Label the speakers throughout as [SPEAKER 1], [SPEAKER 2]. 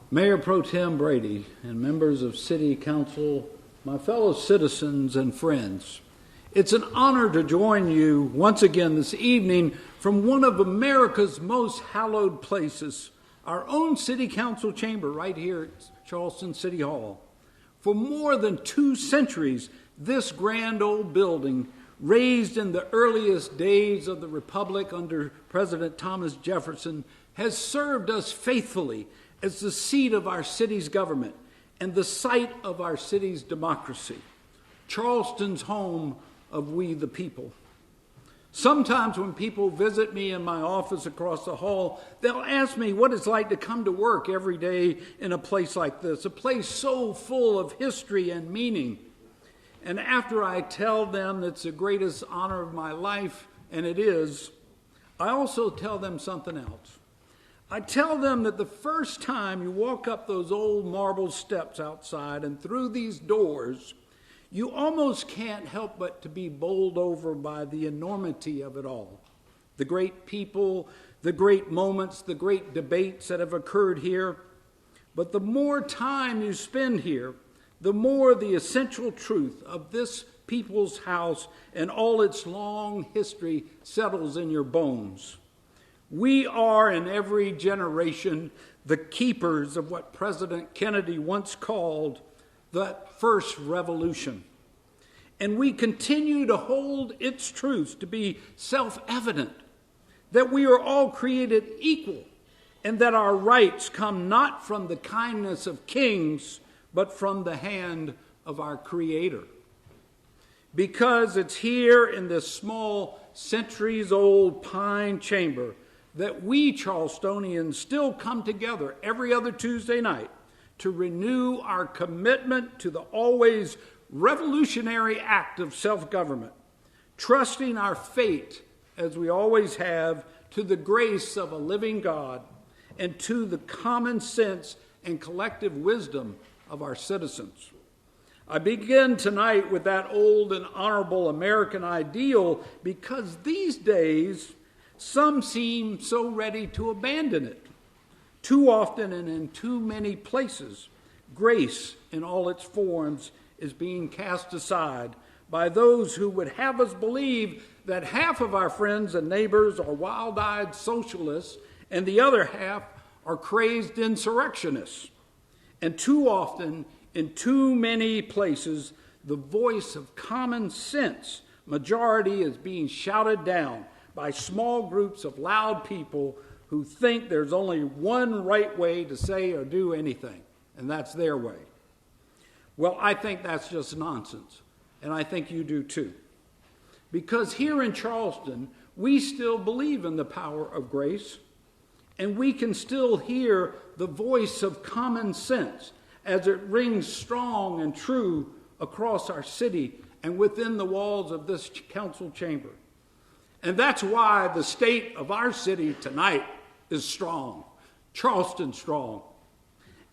[SPEAKER 1] Mayor Pro Tem Brady and members of City Council, my fellow citizens and friends, it's an honor to join you once again this evening from one of America's most hallowed places, our own City Council chamber right here at Charleston City Hall. For more than 2 centuries, this grand old building, raised in the earliest days of the Republic under President Thomas Jefferson, has served us faithfully as the seat of our city's government and the site of our city's democracy, Charleston's home of we the people. Sometimes when people visit me in my office across the hall, they'll ask me what it's like to come to work every day in a place like this, a place so full of history and meaning. And after I tell them it's the greatest honor of my life, and it is, I also tell them something else. I tell them that the first time you walk up those old marble steps outside and through these doors, you almost can't help but to be bowled over by the enormity of it all. The great people, the great moments, the great debates that have occurred here. But the more time you spend here, the more the essential truth of this people's house and all its long history settles in your bones. We are, in every generation, the keepers of what President Kennedy once called the first revolution. And we continue to hold its truths to be self-evident, that we are all created equal, and that our rights come not from the kindness of kings, but from the hand of our Creator. Because it's here in this small, centuries-old pine chamber that we Charlestonians still come together every other Tuesday night to renew our commitment to the always revolutionary act of self-government, trusting our fate, as we always have, to the grace of a living God and to the common sense and collective wisdom of our citizens. I begin tonight with that old and honorable American ideal because these days some seem so ready to abandon it. Too often and in too many places, grace in all its forms is being cast aside by those who would have us believe that half of our friends and neighbors are wild-eyed socialists and the other half are crazed insurrectionists. And too often, in too many places, the voice of common sense majority is being shouted down by small groups of loud people who think there's only one right way to say or do anything, and that's their way. Well, I think that's just nonsense, and I think you do too. Because here in Charleston, we still believe in the power of grace, and we can still hear the voice of common sense as it rings strong and true across our city and within the walls of this council chamber. And that's why the state of our city tonight is strong, Charleston strong.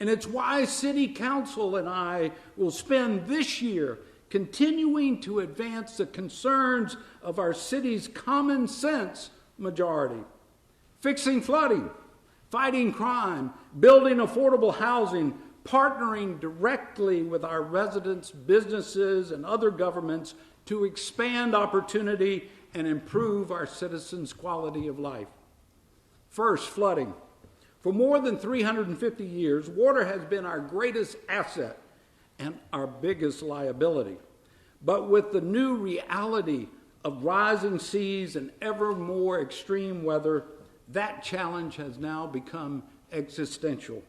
[SPEAKER 1] And it's why City Council and I will spend this year continuing to advance the concerns of our city's common sense majority. Fixing flooding, fighting crime, building affordable housing, partnering directly with our residents, businesses, and other governments to expand opportunity and improve our citizens' quality of life. First, flooding. For more than 350 years, water has been our greatest asset and our biggest liability. But with the new reality of rising seas and ever more extreme weather, that challenge has now become existential.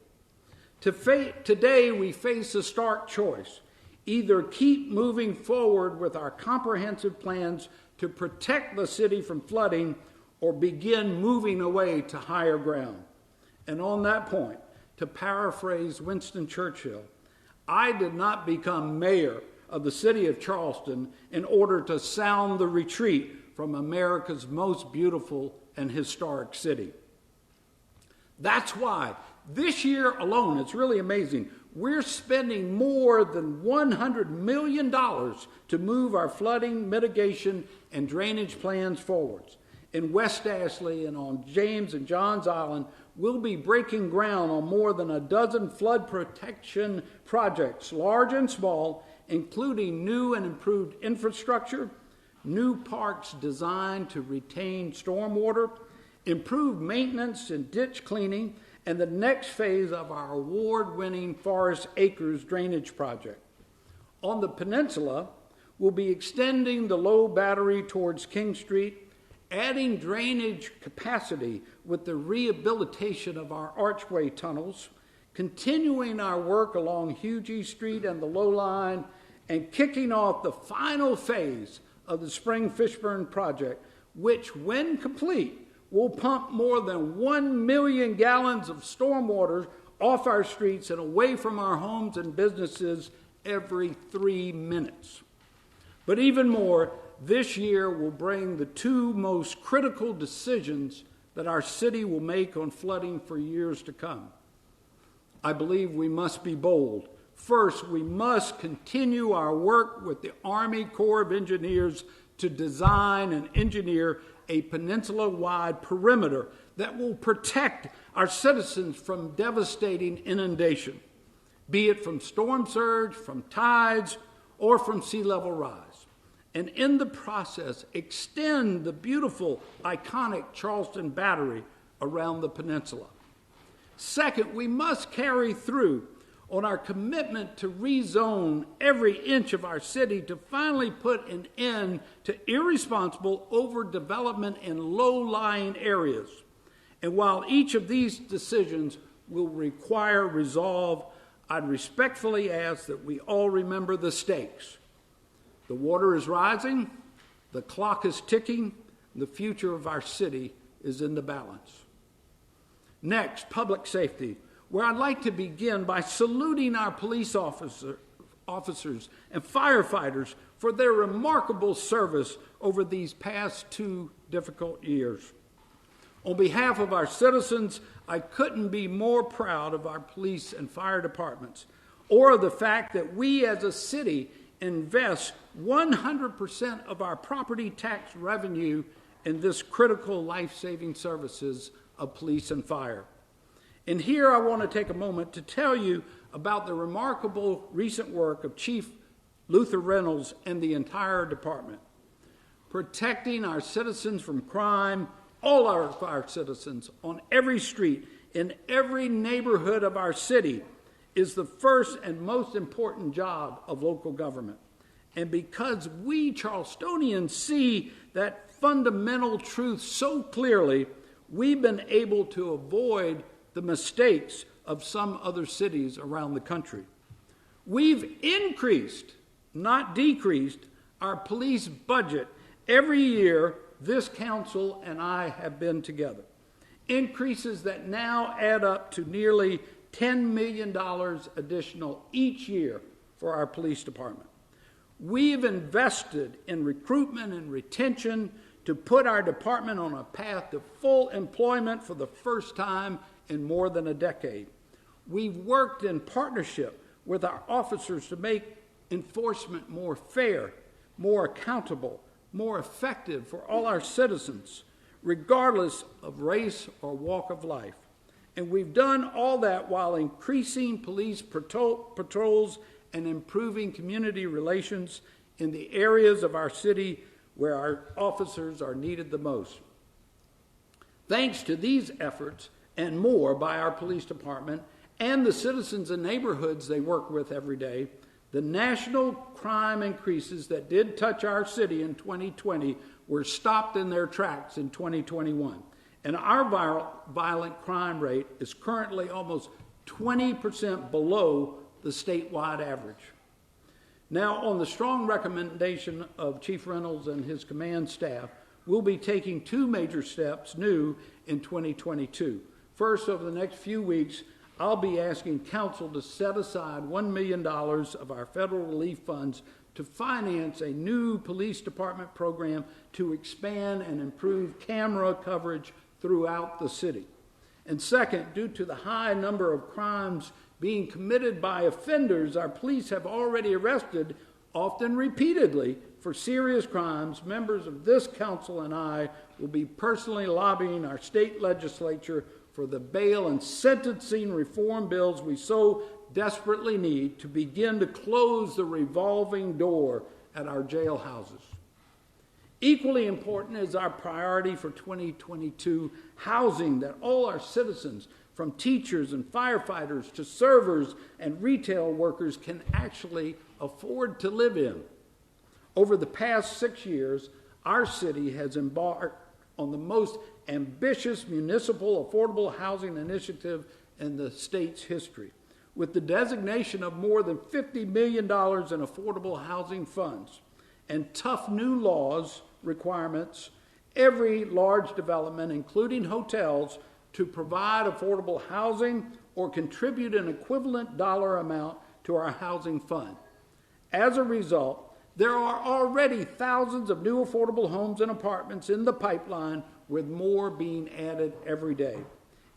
[SPEAKER 1] Today, we face a stark choice. Either keep moving forward with our comprehensive plans to protect the city from flooding or begin moving away to higher ground. And on that point, to paraphrase Winston Churchill, I did not become mayor of the city of Charleston in order to sound the retreat from America's most beautiful and historic city. That's why this year alone, it's really amazing, we're spending more than $100 million to move our flooding mitigation and drainage plans forwards. In West Ashley and on James and Johns Island, we'll be breaking ground on more than a dozen flood protection projects, large and small, including new and improved infrastructure, new parks designed to retain stormwater, improved maintenance and ditch cleaning, and the next phase of our award-winning Forest Acres drainage project. On the peninsula, we'll be extending the Low Battery towards King Street, adding drainage capacity with the rehabilitation of our archway tunnels, continuing our work along Hughie Street and the Low Line, and kicking off the final phase of the Spring Fishburne project, which, when complete, will pump more than 1 million gallons of stormwater off our streets and away from our homes and businesses every 3 minutes. But even more, this year will bring the two most critical decisions that our city will make on flooding for years to come. I believe we must be bold. First, we must continue our work with the Army Corps of Engineers to design and engineer a peninsula-wide perimeter that will protect our citizens from devastating inundation, be it from storm surge, from tides, or from sea level rise. And in the process, extend the beautiful, iconic Charleston Battery around the peninsula. Second, we must carry through on our commitment to rezone every inch of our city to finally put an end to irresponsible overdevelopment in low-lying areas. And while each of these decisions will require resolve, I'd respectfully ask that we all remember the stakes. The water is rising, the clock is ticking, and the future of our city is in the balance. Next, public safety, where I'd like to begin by saluting our police officers and firefighters for their remarkable service over these past 2 difficult years. On behalf of our citizens, I couldn't be more proud of our police and fire departments, or of the fact that we as a city invest 100% of our property tax revenue in this critical life-saving services of police and fire. And here I want to take a moment to tell you about the remarkable recent work of Chief Luther Reynolds and the entire department. Protecting our citizens from crime, all of our citizens, on every street, in every neighborhood of our city, is the first and most important job of local government. And because we Charlestonians see that fundamental truth so clearly, we've been able to avoid the mistakes of some other cities around the country. We've increased, not decreased, our police budget every year this council and I have been together. Increases that now add up to nearly $10 million additional each year for our police department. We've invested in recruitment and retention to put our department on a path to full employment for the first time in more than a decade. We've worked in partnership with our officers to make enforcement more fair, more accountable, more effective for all our citizens, regardless of race or walk of life. And we've done all that while increasing police patrols and improving community relations in the areas of our city where our officers are needed the most. Thanks to these efforts and more by our police department and the citizens and neighborhoods they work with every day, the national crime increases that did touch our city in 2020 were stopped in their tracks in 2021. And our violent crime rate is currently almost 20% below the statewide average. Now, on the strong recommendation of Chief Reynolds and his command staff, we'll be taking 2 major steps new in 2022. First, over the next few weeks, I'll be asking Council to set aside $1 million of our federal relief funds to finance a new police department program to expand and improve camera coverage throughout the city. And second, due to the high number of crimes being committed by offenders, our police have already arrested, often repeatedly, for serious crimes. Members of this council and I will be personally lobbying our state legislature for the bail and sentencing reform bills we so desperately need to begin to close the revolving door at our jailhouses. Equally important is our priority for 2022 housing that all our citizens, from teachers and firefighters to servers and retail workers, can actually afford to live in. Over the past 6 years, our city has embarked on the most ambitious municipal affordable housing initiative in the state's history, with the designation of more than $50 million in affordable housing funds and tough new laws requirements. Every large development, including hotels, to provide affordable housing or contribute an equivalent dollar amount to our housing fund. As a result, there are already thousands of new affordable homes and apartments in the pipeline, with more being added every day.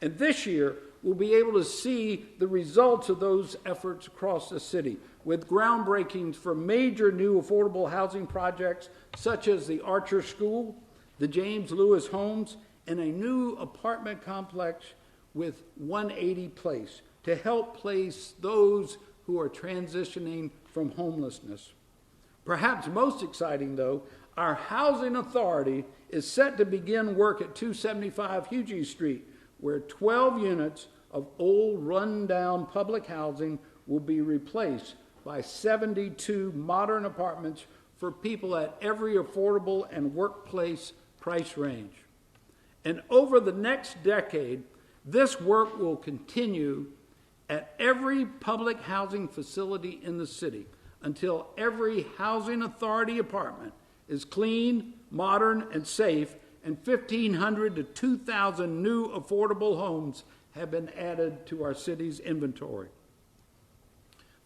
[SPEAKER 1] And this year, we'll be able to see the results of those efforts across the city, with groundbreakings for major new affordable housing projects such as the Archer School, the James Lewis Homes, and a new apartment complex with 180 Place to help place those who are transitioning from homelessness. Perhaps most exciting, though, our housing authority is set to begin work at 275 Hughey Street, where 12 units of old, run-down public housing will be replaced by 72 modern apartments for people at every affordable and workplace price range. And over the next decade, this work will continue at every public housing facility in the city until every housing authority apartment is clean, modern, and safe, and 1,500 to 2,000 new affordable homes have been added to our city's inventory.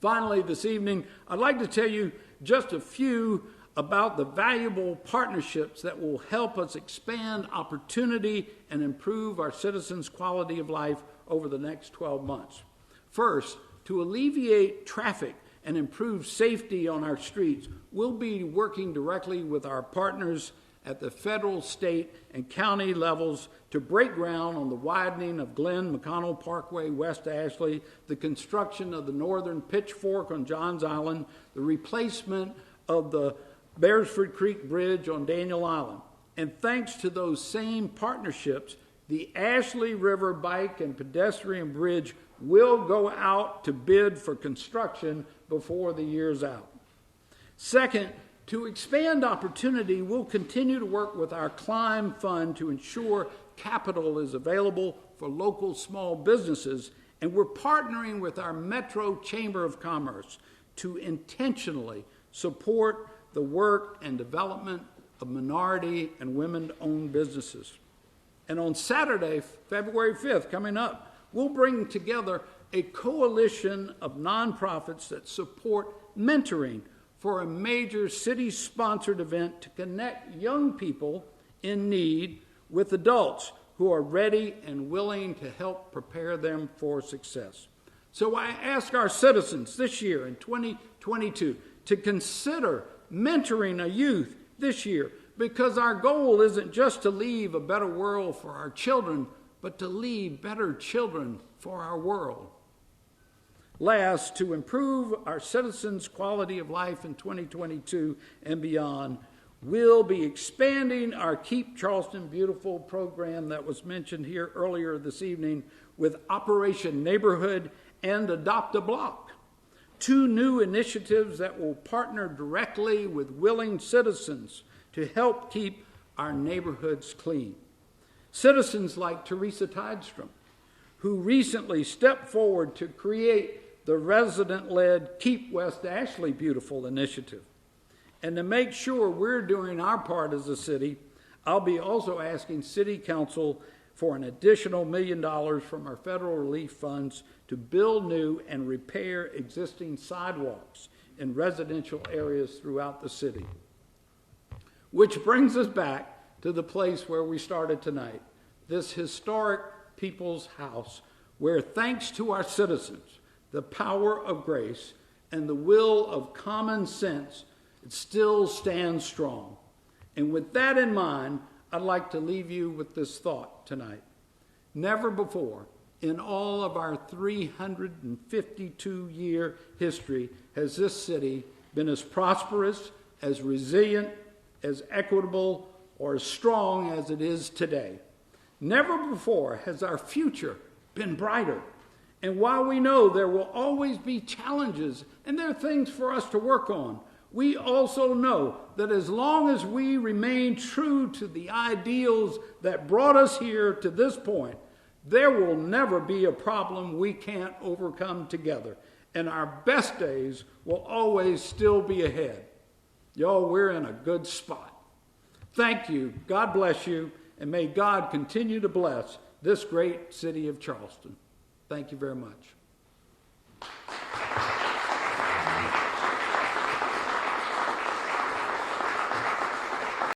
[SPEAKER 1] Finally, this evening, I'd like to tell you just a few about the valuable partnerships that will help us expand opportunity and improve our citizens' quality of life over the next 12 months. First, to alleviate traffic and improve safety on our streets, we'll be working directly with our partners at the federal, state, and county levels to break ground on the widening of Glenn McConnell Parkway west to Ashley, the construction of the northern Pitchfork on Johns Island, the replacement of the Beresford Creek Bridge on Daniel Island. And thanks to those same partnerships, the Ashley River Bike and Pedestrian Bridge will go out to bid for construction before the year's out. Second, to expand opportunity, we'll continue to work with our Climb Fund to ensure capital is available for local small businesses, and we're partnering with our Metro Chamber of Commerce to intentionally support the work and development of minority and women-owned businesses. And on Saturday, February 5th, coming up, we'll bring together a coalition of nonprofits that support mentoring for a major city-sponsored event to connect young people in need with adults who are ready and willing to help prepare them for success. So I ask our citizens this year in 2022 to consider mentoring a youth this year, because our goal isn't just to leave a better world for our children, but to leave better children for our world. Last, to improve our citizens' quality of life in 2022 and beyond, we'll be expanding our Keep Charleston Beautiful program that was mentioned here earlier this evening with Operation Neighborhood and Adopt a Block, two new initiatives that will partner directly with willing citizens to help keep our neighborhoods clean. Citizens like Teresa Tidestrom, who recently stepped forward to create the resident-led Keep West Ashley Beautiful initiative. And to make sure we're doing our part as a city, I'll be also asking City Council for an additional $1 million from our federal relief funds to build new and repair existing sidewalks in residential areas throughout the city. Which brings us back to the place where we started tonight, this historic People's House, where thanks to our citizens, the power of grace, and the will of common sense, it still stands strong. And with that in mind, I'd like to leave you with this thought tonight. Never before in all of our 352-year history has this city been as prosperous, as resilient, as equitable, or as strong as it is today. Never before has our future been brighter. And while we know there will always be challenges and there are things for us to work on, we also know that as long as we remain true to the ideals that brought us here to this point, there will never be a problem we can't overcome together. And our best days will always still be ahead. Y'all, we're in a good spot. Thank you. God bless you. And may God continue to bless this great city of Charleston. Thank you very much.